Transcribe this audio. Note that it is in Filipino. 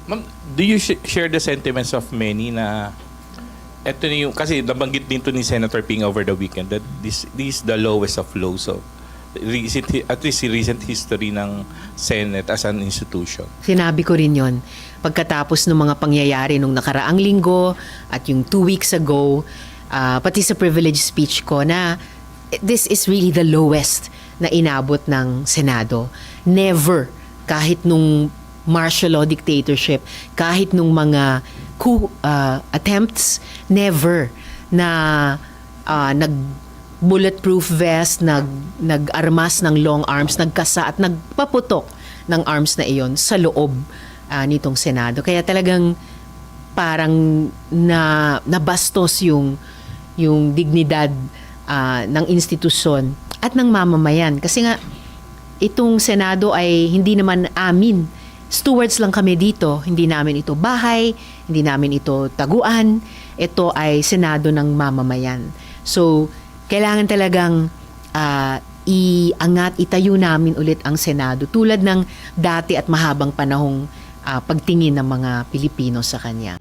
Ma'am, do you share the sentiments of many na eto na yung, kasi nabanggit din to ni Senator Ping over the weekend that this is the lowest of lows of recent, at least recent history ng Senate as an institution. Sinabi ko rin yon pagkatapos ng mga pangyayari nung nakaraang linggo at yung 2 weeks ago, pati sa privilege speech ko na this is really the lowest na inabot ng Senado. Never, kahit nung martial law dictatorship, kahit nung mga coup attempts, never na nag-bulletproof vest, nag-armas ng long arms, nagkasa at nagpaputok ng arms na iyon sa loob nitong Senado. Kaya talagang parang nabastos yung dignidad ng institusyon at ng mamamayan. Kasi nga, itong Senado ay hindi naman amin. Stewards lang kami dito. Hindi namin ito bahay, hindi namin ito taguan. Ito ay Senado ng mamamayan. So, kailangan talagang iangat, itayo namin ulit ang Senado tulad ng dati at mahabang panahong pagtingin ng mga Pilipino sa kanya.